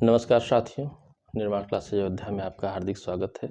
नमस्कार साथियों, निर्माण क्लासेज अयोध्या में आपका हार्दिक स्वागत है।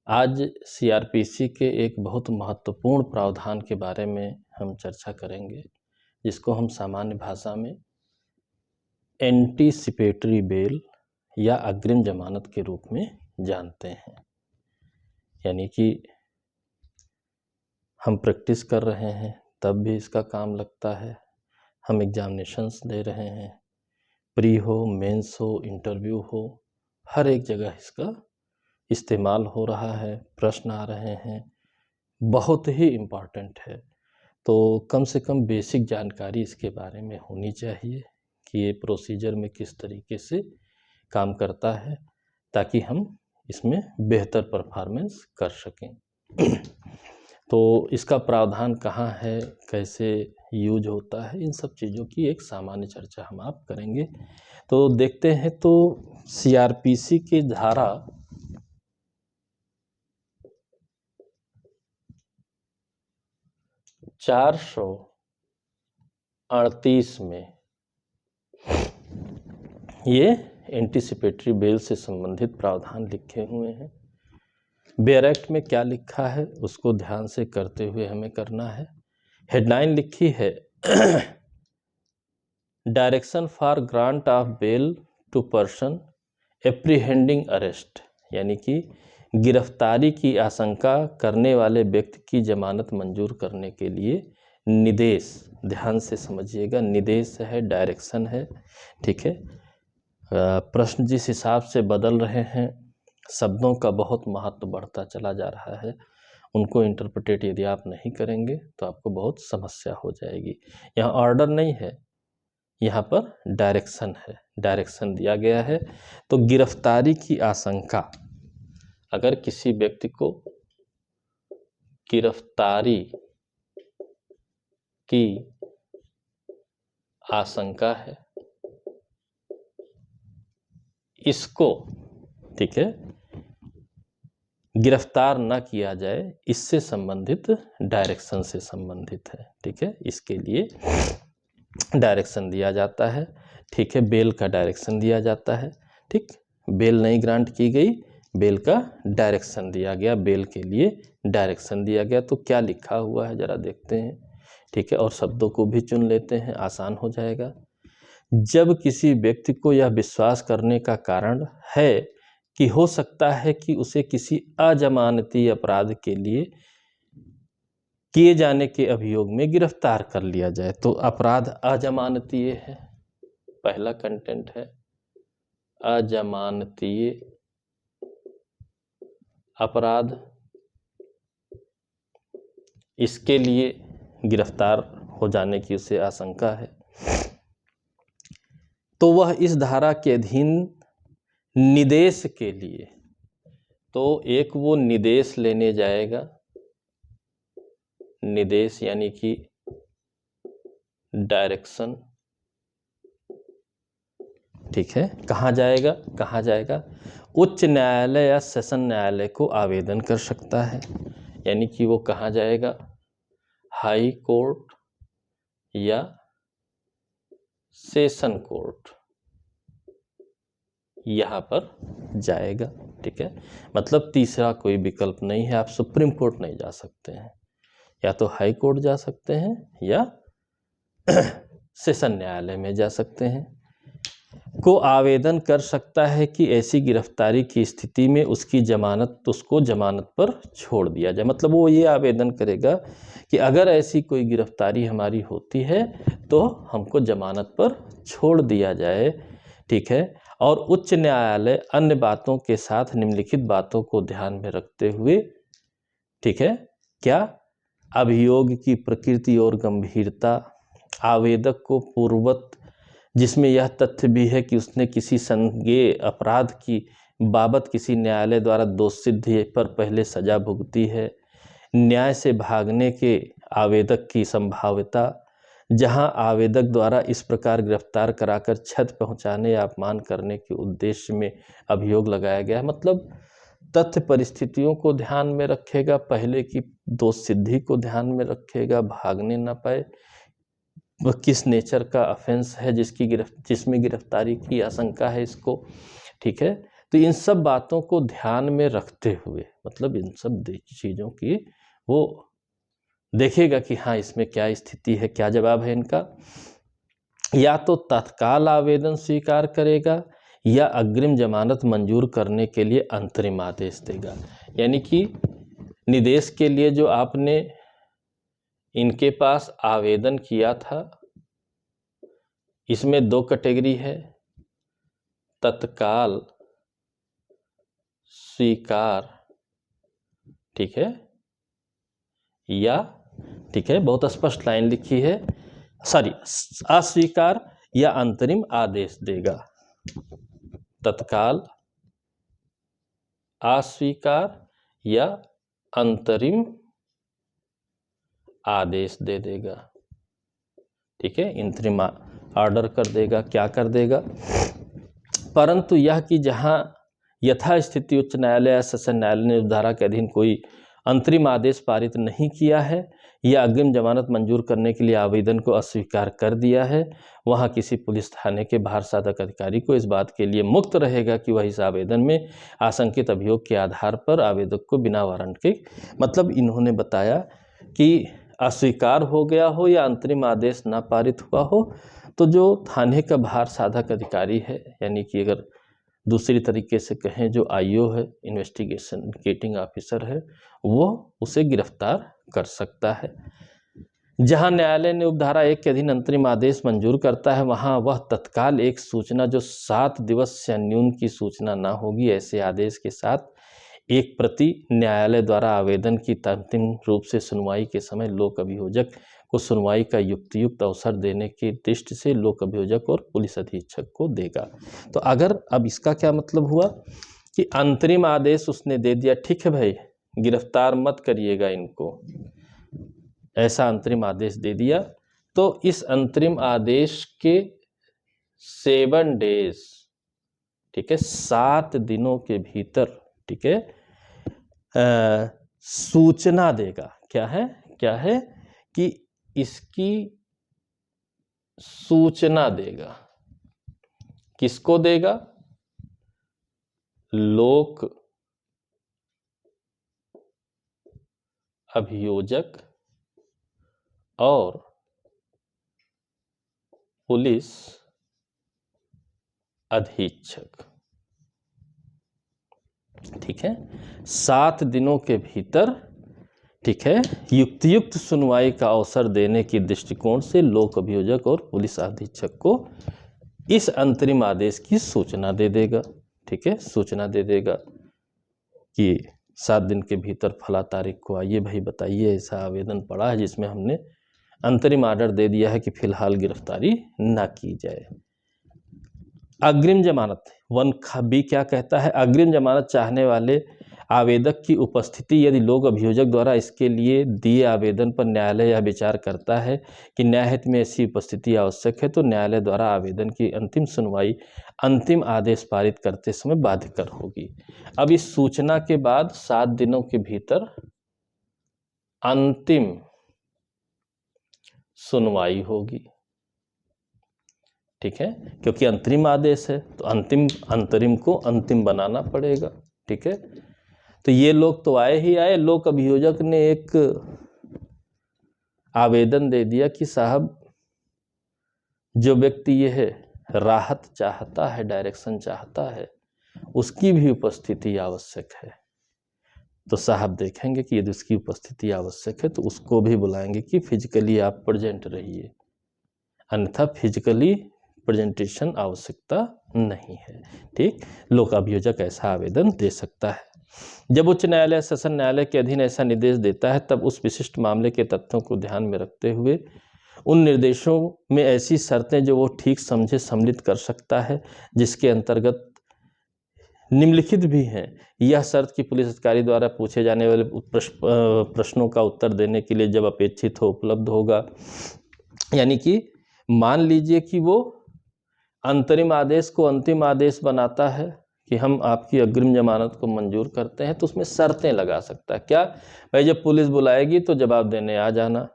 आज सीआरपीसी के एक बहुत महत्वपूर्ण प्रावधान के बारे में हम चर्चा करेंगे, जिसको हम सामान्य भाषा में एंटीसिपेटरी बेल या अग्रिम जमानत के रूप में जानते हैं। यानी कि हम प्रैक्टिस कर रहे हैं तब भी इसका काम लगता है, हम एग्जामिनेशंस दे रहे हैं, प्री हो, मेंस हो, इंटरव्यू हो, हर एक जगह इसका इस्तेमाल हो रहा है, प्रश्न आ रहे हैं, बहुत ही इम्पॉर्टेंट है। तो कम से कम बेसिक जानकारी इसके बारे में होनी चाहिए कि ये प्रोसीजर में किस तरीके से काम करता है, ताकि हम इसमें बेहतर परफॉर्मेंस कर सकें। तो इसका प्रावधान कहाँ है, कैसे यूज होता है, इन सब चीज़ों की एक सामान्य चर्चा हम आप करेंगे। तो देखते हैं, तो सीआरपीसी की धारा 438 में ये एंटीसिपेटरी बेल से संबंधित प्रावधान लिखे हुए हैं। बेयर एक्ट में क्या लिखा है उसको ध्यान से करते हुए हमें करना है। हेडलाइन लिखी है direction for grant of bail to person apprehending arrest, यानी कि गिरफ्तारी की आशंका करने वाले व्यक्ति की जमानत मंजूर करने के लिए निर्देश। ध्यान से समझिएगा, निर्देश है, डायरेक्शन है, ठीक है। प्रश्न जिस हिसाब से बदल रहे हैं, शब्दों का बहुत महत्व बढ़ता चला जा रहा है, उनको इंटरप्रेट यदि आप नहीं करेंगे तो आपको बहुत समस्या हो जाएगी। यहाँ ऑर्डर नहीं है, यहाँ पर डायरेक्शन है, डायरेक्शन दिया गया है। तो गिरफ्तारी की आशंका, अगर किसी व्यक्ति को गिरफ्तारी की आशंका है, इसको, ठीक है, गिरफ्तार न किया जाए, इससे संबंधित डायरेक्शन से संबंधित है, ठीक है। इसके लिए डायरेक्शन दिया जाता है, ठीक है। बेल का डायरेक्शन दिया जाता है, ठीक। बेल नहीं ग्रांट की गई, बेल का डायरेक्शन दिया गया, बेल के लिए डायरेक्शन दिया गया। तो क्या लिखा हुआ है जरा देखते हैं, ठीक है, और शब्दों को भी चुन लेते हैं, आसान हो जाएगा। जब किसी व्यक्ति को यह विश्वास करने का कारण है कि हो सकता है कि उसे किसी अजमानती अपराध के लिए किए जाने के अभियोग में गिरफ्तार कर लिया जाए, तो अपराध अजमानतीय है, पहला कंटेंट है अजमानतीय अपराध, इसके लिए गिरफ्तार हो जाने की उसे आशंका है, तो वह इस धारा के अधीन निर्देश के लिए, तो एक वो निर्देश लेने जाएगा, निर्देश यानी कि डायरेक्शन, ठीक है। कहाँ जाएगा, कहाँ जाएगा? उच्च न्यायालय या सेशन न्यायालय को आवेदन कर सकता है, यानी कि वो कहाँ जाएगा? हाई कोर्ट या सेशन कोर्ट, यहाँ पर जाएगा, ठीक है। मतलब तीसरा कोई विकल्प नहीं है, आप सुप्रीम कोर्ट नहीं जा सकते हैं, या तो हाई कोर्ट जा सकते हैं या सेशन न्यायालय में जा सकते हैं। को आवेदन कर सकता है कि ऐसी गिरफ्तारी की स्थिति में उसकी जमानत, उसको जमानत पर छोड़ दिया जाए। मतलब वो ये आवेदन करेगा कि अगर ऐसी कोई गिरफ्तारी हमारी होती है तो हमको जमानत पर छोड़ दिया जाए, ठीक है। और उच्च न्यायालय अन्य बातों के साथ निम्नलिखित बातों को ध्यान में रखते हुए, ठीक है, क्या? अभियोग की प्रकृति और गंभीरता, आवेदक को पूर्ववत जिसमें यह तथ्य भी है कि उसने किसी संज्ञेय अपराध की बाबत किसी न्यायालय द्वारा दोषसिद्धि पर पहले सजा भुगती है, न्याय से भागने के आवेदक की संभाव्यता, जहां आवेदक द्वारा इस प्रकार गिरफ्तार कराकर क्षति पहुंचाने या अपमान करने के उद्देश्य में अभियोग लगाया गया है। मतलब तथ्य परिस्थितियों को ध्यान में रखेगा, पहले की दोषसिद्धि को ध्यान में रखेगा, भागने न पाए, वह किस नेचर का ऑफेंस है जिसमें गिरफ्तारी की आशंका है इसको, ठीक है। तो इन सब बातों को ध्यान में रखते हुए, मतलब इन सब चीज़ों की वो देखेगा कि हाँ इसमें क्या स्थिति है, क्या जवाब है इनका। या तो तत्काल आवेदन स्वीकार करेगा या अग्रिम जमानत मंजूर करने के लिए अंतरिम आदेश देगा। यानी कि निदेश के लिए जो आपने इनके पास आवेदन किया था, इसमें 2 कैटेगरी है, तत्काल स्वीकार, ठीक है, या, ठीक है, बहुत स्पष्ट लाइन लिखी है, सॉरी, अस्वीकार या अंतरिम आदेश देगा। तत्काल अस्वीकार या अंतरिम आदेश दे देगा, ठीक है, इंतरिम ऑर्डर कर देगा, क्या कर देगा। परंतु यह कि जहां यथास्थिति उच्च न्यायालय या सेशन न्यायालय ने धारा के अधीन कोई अंतरिम आदेश पारित नहीं किया है या अग्रिम जमानत मंजूर करने के लिए आवेदन को अस्वीकार कर दिया है, वहां किसी पुलिस थाने के भार साधक अधिकारी को इस बात के लिए मुक्त रहेगा कि वह इस आवेदन में आशंकित अभियोग के आधार पर आवेदक को बिना वारंट के, मतलब इन्होंने बताया कि अस्वीकार हो गया हो या अंतरिम आदेश ना पारित हुआ हो, तो जो थाने का भार साधक अधिकारी है, यानी कि अगर दूसरी तरीके से कहें जो आईओ है, इन्वेस्टिगेटिंग ऑफिसर है, वो उसे गिरफ्तार कर सकता है। जहां न्यायालय ने उपधारा 1 के अधीन अंतरिम आदेश मंजूर करता है, वहां वह तत्काल एक सूचना जो 7 दिवस से न्यून की सूचना ना होगी, ऐसे आदेश के साथ एक प्रति न्यायालय द्वारा आवेदन की अंतिम रूप से सुनवाई के समय लोक अभियोजक को सुनवाई का युक्त अवसर देने की दृष्टि से लोक अभियोजक और पुलिस अधीक्षक को देगा। तो अगर अब इसका क्या मतलब हुआ कि अंतरिम आदेश उसने दे दिया, ठीक है भाई गिरफ्तार मत करिएगा इनको, ऐसा अंतरिम आदेश दे दिया, तो इस अंतरिम आदेश के 7 डेज, ठीक है, 7 दिनों के भीतर, ठीक है, सूचना देगा। क्या है कि इसकी सूचना देगा। किसको देगा? लोक अभियोजक और पुलिस अधीक्षक, ठीक है, 7 दिनों के भीतर, ठीक है, युक्त सुनवाई का अवसर देने की दृष्टिकोण से लोक अभियोजक और पुलिस अधीक्षक को इस अंतरिम आदेश की सूचना दे देगा, ठीक है, सूचना दे देगा कि 7 दिन के भीतर फला तारीख को आइए भाई, बताइए ऐसा आवेदन पड़ा है जिसमें हमने अंतरिम आर्डर दे दिया है कि फिलहाल गिरफ्तारी ना की जाए। अग्रिम जमानत 1B क्या कहता है? अग्रिम जमानत चाहने वाले आवेदक की उपस्थिति यदि लोक अभियोजक द्वारा इसके लिए दिए आवेदन पर न्यायालय यह विचार करता है कि न्यायहित में ऐसी उपस्थिति आवश्यक है, तो न्यायालय द्वारा आवेदन की अंतिम सुनवाई अंतिम आदेश पारित करते समय बाध्यकर होगी। अब इस सूचना के बाद 7 दिनों के भीतर अंतिम सुनवाई होगी, ठीक है, क्योंकि अंतरिम आदेश है तो अंतरिम को अंतिम बनाना पड़ेगा, ठीक है। तो ये लोग तो आए ही आए, लोक अभियोजक ने एक आवेदन दे दिया कि साहब जो व्यक्ति ये है राहत चाहता है, डायरेक्शन चाहता है, उसकी भी उपस्थिति आवश्यक है। तो साहब देखेंगे कि यदि उसकी उपस्थिति आवश्यक है तो उसको भी बुलाएंगे कि फिजिकली आप प्रेजेंट रहिए, अन्यथा फिजिकली प्रेजेंटेशन आवश्यकता नहीं है, ठीक। लोक अभियोजक ऐसा आवेदन दे सकता है। जब उच्च न्यायालय सेशन न्यायालय के अधीन ऐसा निर्देश देता है, तब उस विशिष्ट मामले के तथ्यों को ध्यान में रखते हुए उन निर्देशों में ऐसी शर्तें जो वो ठीक समझे सम्मिलित कर सकता है, जिसके अंतर्गत निम्नलिखित भी हैं। यह शर्त कि पुलिस अधिकारी द्वारा पूछे जाने वाले प्रश्नों का उत्तर देने के लिए जब अपेक्षित हो उपलब्ध होगा। यानी कि मान लीजिए कि वो अंतरिम आदेश को अंतिम आदेश बनाता है कि हम आपकी अग्रिम जमानत को मंजूर करते हैं, तो उसमें शर्तें लगा सकता है। क्या भाई, जब पुलिस बुलाएगी तो जवाब देने आ जाना,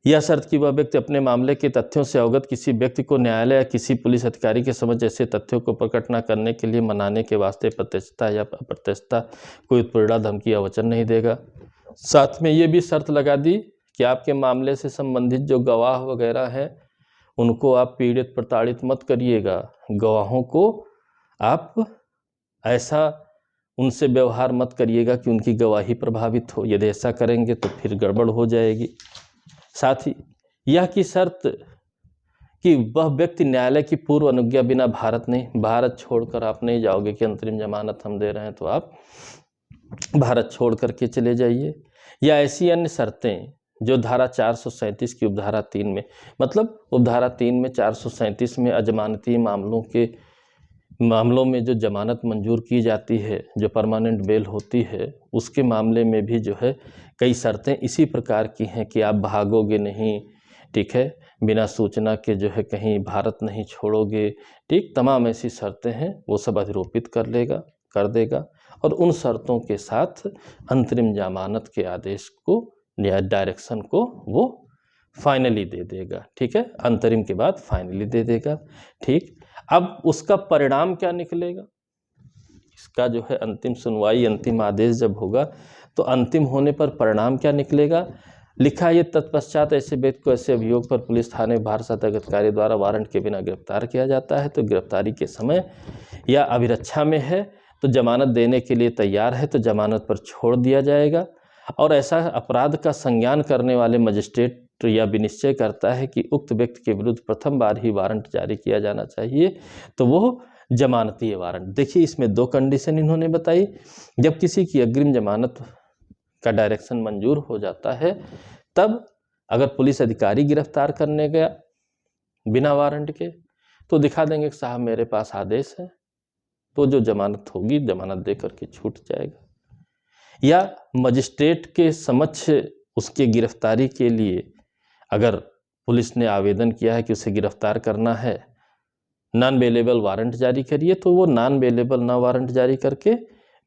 यह शर्त कि वह व्यक्ति अपने मामले के तथ्यों से अवगत किसी व्यक्ति को न्यायालय या किसी पुलिस अधिकारी के समक्ष ऐसे तथ्यों को प्रकट न करने के लिए मनाने के वास्ते प्रत्यक्षता या अप्रत्यक्षता कोई उत्पीड़न धमकी या वचन नहीं देगा। साथ में ये भी शर्त लगा दी कि आपके मामले से संबंधित जो गवाह वगैरह हैं उनको आप पीड़ित प्रताड़ित मत करिएगा। गवाहों को आप ऐसा उनसे व्यवहार मत करिएगा कि उनकी गवाही प्रभावित हो। यदि ऐसा करेंगे तो फिर गड़बड़ हो जाएगी। साथ ही यह की शर्त कि वह व्यक्ति न्यायालय की पूर्व अनुज्ञा बिना भारत छोड़कर आप नहीं जाओगे कि अंतरिम जमानत हम दे रहे हैं तो आप भारत छोड़ करके चले जाइए। या ऐसी अन्य शर्तें जो धारा 437 की उपधारा 3 में, मतलब उपधारा 3 में 437 में अजमानती मामलों में जो जमानत मंजूर की जाती है, जो परमानेंट बेल होती है, उसके मामले में भी जो है कई शर्तें इसी प्रकार की हैं कि आप भागोगे नहीं, ठीक है, बिना सूचना के जो है कहीं भारत नहीं छोड़ोगे, ठीक, तमाम ऐसी शर्तें हैं वो सब अधिरोपित कर देगा और उन शर्तों के साथ अंतरिम जमानत के आदेश को या डायरेक्शन को वो फाइनली दे देगा। ठीक है, अंतरिम के बाद फाइनली दे देगा। ठीक, अब उसका परिणाम क्या निकलेगा, इसका जो है अंतिम सुनवाई, अंतिम आदेश जब होगा तो अंतिम होने पर परिणाम क्या निकलेगा, लिखा ये तत्पश्चात ऐसे व्यक्ति को ऐसे अभियोग पर पुलिस थाने भारत अधिकारी द्वारा वारंट के बिना गिरफ्तार किया जाता है तो गिरफ्तारी के समय या अभिरक्षा में है तो जमानत देने के लिए तैयार है तो जमानत पर छोड़ दिया जाएगा। और ऐसा अपराध का संज्ञान करने वाले मजिस्ट्रेट या विनिश्चय करता है कि उक्त व्यक्ति के विरुद्ध प्रथम बार ही वारंट जारी किया जाना चाहिए तो वो जमानती वारंट। देखिए इसमें दो कंडीशन इन्होंने बताई। जब किसी की अग्रिम जमानत का डायरेक्शन मंजूर हो जाता है तब अगर पुलिस अधिकारी गिरफ्तार करने गया बिना वारंट के तो दिखा देंगे कि साहब मेरे पास आदेश है, तो जो जमानत होगी जमानत दे करके छूट जाएगा। या मजिस्ट्रेट के समक्ष उसके गिरफ्तारी के लिए अगर पुलिस ने आवेदन किया है कि उसे गिरफ्तार करना है, नॉन बेलेबल वारंट जारी करिए, तो वो नॉन बेलेबल ना वारंट जारी करके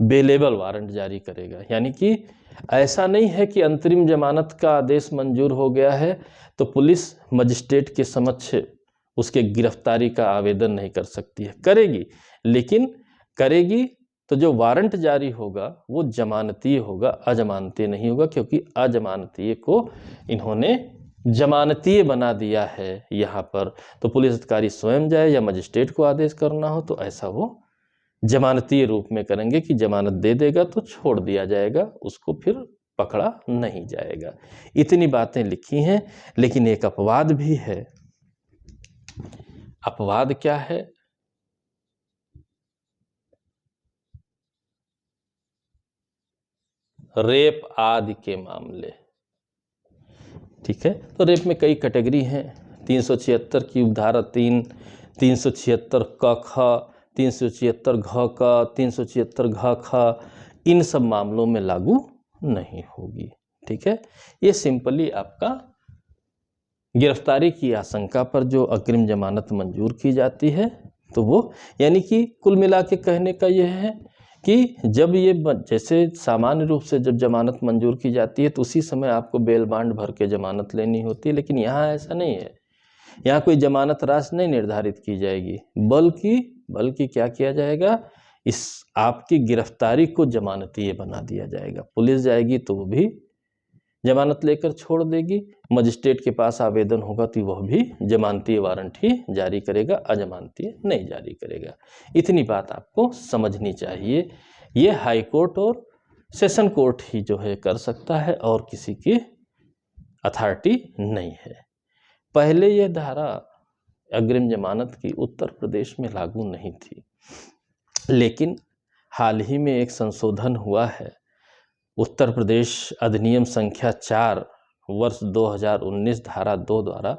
बेलेबल वारंट जारी करेगा। यानी कि ऐसा नहीं है कि अंतरिम जमानत का आदेश मंजूर हो गया है तो पुलिस मजिस्ट्रेट के समक्ष उसके गिरफ्तारी का आवेदन नहीं कर सकती है, करेगी, लेकिन करेगी तो जो वारंट जारी होगा वो जमानतीय होगा, अजमानतीय नहीं होगा, क्योंकि अजमानतीय को इन्होंने जमानतीय बना दिया है यहाँ पर। तो पुलिस अधिकारी स्वयं जाए या मजिस्ट्रेट को आदेश करना हो तो ऐसा वो जमानतीय रूप में करेंगे कि जमानत दे देगा तो छोड़ दिया जाएगा, उसको फिर पकड़ा नहीं जाएगा। इतनी बातें लिखी हैं, लेकिन एक अपवाद भी है। अपवाद क्या है, रेप आदि के मामले। ठीक है, तो रेप में कई कैटेगरी हैं। 376 की उपधारा 3, 376 क ख, 376 घ क, 376 घ ख, इन सब मामलों में लागू नहीं होगी। ठीक है, ये सिंपली आपका गिरफ्तारी की आशंका पर जो अग्रिम जमानत मंजूर की जाती है तो वो, यानी कि कुल मिला के कहने का यह है कि जब ये जैसे सामान्य रूप से जब जमानत मंजूर की जाती है तो उसी समय आपको बेल बांड भर के जमानत लेनी होती है, लेकिन यहाँ ऐसा नहीं है। यहाँ कोई जमानत राशि नहीं निर्धारित की जाएगी, बल्कि क्या किया जाएगा, इस आपकी गिरफ्तारी को जमानतीय बना दिया जाएगा। पुलिस जाएगी तो वो भी जमानत लेकर छोड़ देगी, मजिस्ट्रेट के पास आवेदन होगा तो वह भी जमानती वारंट ही जारी करेगा, अजमानती नहीं जारी करेगा। इतनी बात आपको समझनी चाहिए। ये हाई कोर्ट और सेशन कोर्ट ही जो है कर सकता है और किसी की अथॉरिटी नहीं है। पहले ये धारा अग्रिम जमानत की उत्तर प्रदेश में लागू नहीं थी, लेकिन हाल ही में एक संशोधन हुआ है। उत्तर प्रदेश अधिनियम संख्या 4 वर्ष 2019 धारा 2 द्वारा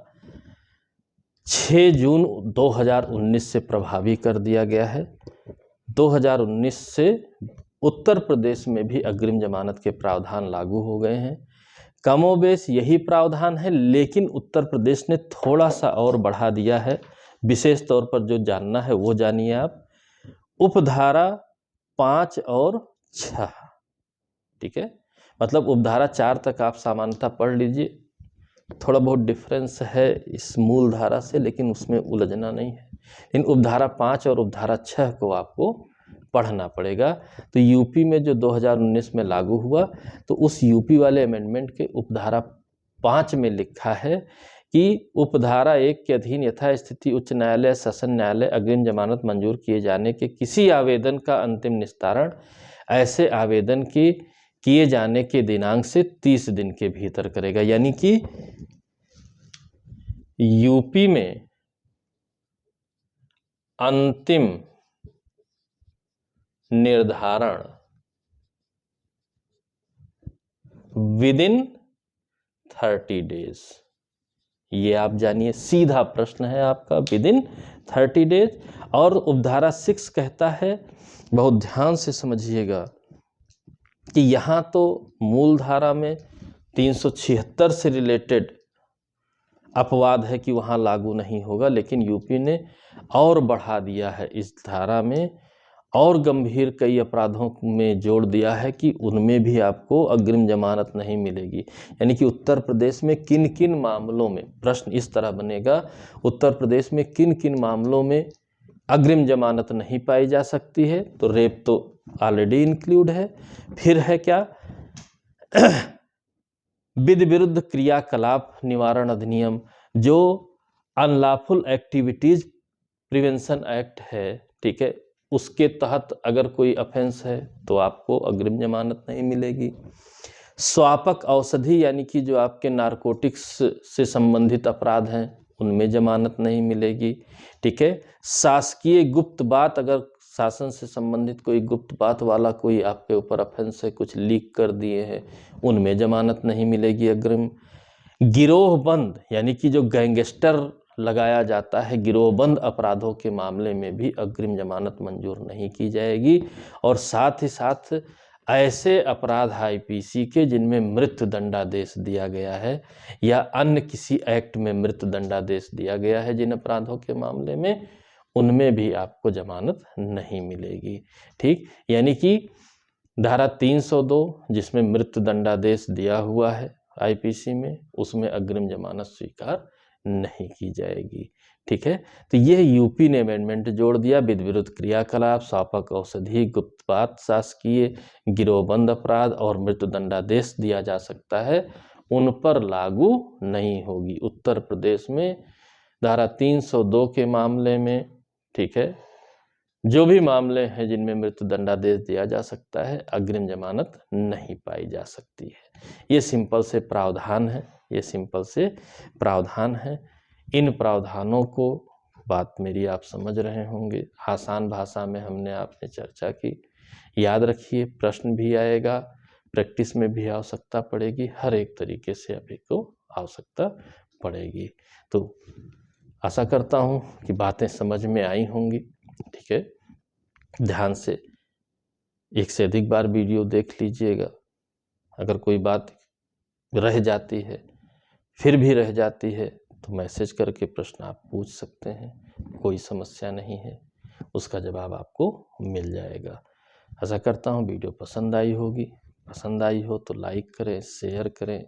6 जून 2019 से प्रभावी कर दिया गया है। 2019 से उत्तर प्रदेश में भी अग्रिम जमानत के प्रावधान लागू हो गए हैं। कमोबेश यही प्रावधान है, लेकिन उत्तर प्रदेश ने थोड़ा सा और बढ़ा दिया है। विशेष तौर पर जो जानना है वो जानिए आप। उपधारा 5 और 6, ठीक है, मतलब उपधारा 4 तक आप सामान्यतः पढ़ लीजिए, थोड़ा बहुत डिफरेंस है इस मूल धारा से, लेकिन उसमें उलझना नहीं है। इन उपधारा 5 और उपधारा 6 को आपको पढ़ना पड़ेगा। तो यूपी में जो 2019 में लागू हुआ, तो उस यूपी वाले अमेंडमेंट के उपधारा 5 में लिखा है कि उपधारा 1 के अधीन यथास्थिति उच्च न्यायालय, सेशन न्यायालय अग्रिम जमानत मंजूर किए जाने के किसी आवेदन का अंतिम निस्तारण ऐसे आवेदन के किए जाने के दिनांक से 30 दिन के भीतर करेगा। यानी कि यूपी में अंतिम निर्धारण विदिन 30 डेज, ये आप जानिए, सीधा प्रश्न है आपका, विदिन 30 डेज। और उपधारा 6 कहता है, बहुत ध्यान से समझिएगा, कि यहाँ तो मूल धारा में 376 से रिलेटेड अपवाद है कि वहाँ लागू नहीं होगा, लेकिन यूपी ने और बढ़ा दिया है इस धारा में, और गंभीर कई अपराधों में जोड़ दिया है कि उनमें भी आपको अग्रिम जमानत नहीं मिलेगी। यानी कि उत्तर प्रदेश में किन किन मामलों में, प्रश्न इस तरह बनेगा, उत्तर प्रदेश में किन किन मामलों में अग्रिम जमानत नहीं पाई जा सकती है। तो रेप तो ऑलरेडी इंक्लूड है। फिर है क्या, विधि विरुद्ध क्रियाकलाप निवारण अधिनियम, जो अनलॉफुल एक्टिविटीज प्रिवेंशन एक्ट है, ठीक है, उसके तहत अगर कोई ऑफेंस है तो आपको अग्रिम जमानत नहीं मिलेगी। स्वापक औषधि, यानी कि जो आपके नारकोटिक्स से संबंधित अपराध हैं उनमें जमानत नहीं मिलेगी, ठीक है। शासकीय गुप्त बात, अगर शासन से संबंधित कोई गुप्त बात वाला कोई आपके ऊपर ऑफेंस है, कुछ लीक कर दिए हैं, उनमें जमानत नहीं मिलेगी अग्रिम। गिरोहबंद, यानी कि जो गैंगस्टर लगाया जाता है, गिरोहबंद अपराधों के मामले में भी अग्रिम जमानत मंजूर नहीं की जाएगी। और साथ ही साथ ऐसे अपराध आईपीसी के जिनमें मृत्यु दंडादेश दिया गया है या अन्य किसी एक्ट में मृत्यु दंडादेश दिया गया है जिन अपराधों के मामले में, उनमें भी आपको जमानत नहीं मिलेगी, ठीक। यानी कि धारा 302 जिसमें मृत्यु दंडादेश दिया हुआ है आईपीसी में, उसमें अग्रिम जमानत स्वीकार नहीं की जाएगी, ठीक है। तो यह यूपी ने अमेंडमेंट जोड़ दिया, विधि विरुद्ध क्रियाकलाप, स्वापक औषधि, गुप्त बात, शासकीय गिरोहबंद अपराध और मृत्यु दंडादेश दिया जा सकता है, उन पर लागू नहीं होगी। उत्तर प्रदेश में धारा 302 के मामले में, ठीक है, जो भी मामले हैं जिनमें मृत्यु दंडादेश दिया जा सकता है, अग्रिम जमानत नहीं पाई जा सकती है। ये सिंपल से प्रावधान है, ये सिंपल से प्रावधान है। इन प्रावधानों को, बात मेरी आप समझ रहे होंगे, आसान भाषा में हमने आपने चर्चा की। याद रखिए, प्रश्न भी आएगा, प्रैक्टिस में भी आवश्यकता पड़ेगी, हर एक तरीके से अभी को आवश्यकता पड़ेगी। तो आशा करता हूँ कि बातें समझ में आई होंगी, ठीक है। ध्यान से एक से अधिक बार वीडियो देख लीजिएगा। अगर कोई बात रह जाती है, फिर भी रह जाती है, तो मैसेज करके प्रश्न आप पूछ सकते हैं, कोई समस्या नहीं है, उसका जवाब आपको मिल जाएगा। आशा करता हूँ वीडियो पसंद आई होगी। पसंद आई हो तो लाइक करें, शेयर करें।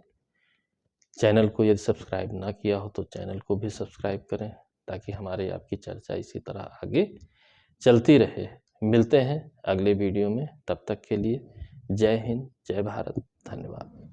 चैनल को यदि सब्सक्राइब ना किया हो तो चैनल को भी सब्सक्राइब करें, ताकि हमारे आपकी चर्चा इसी तरह आगे चलती रहे। मिलते हैं अगले वीडियो में, तब तक के लिए जय हिंद, जय भारत, धन्यवाद।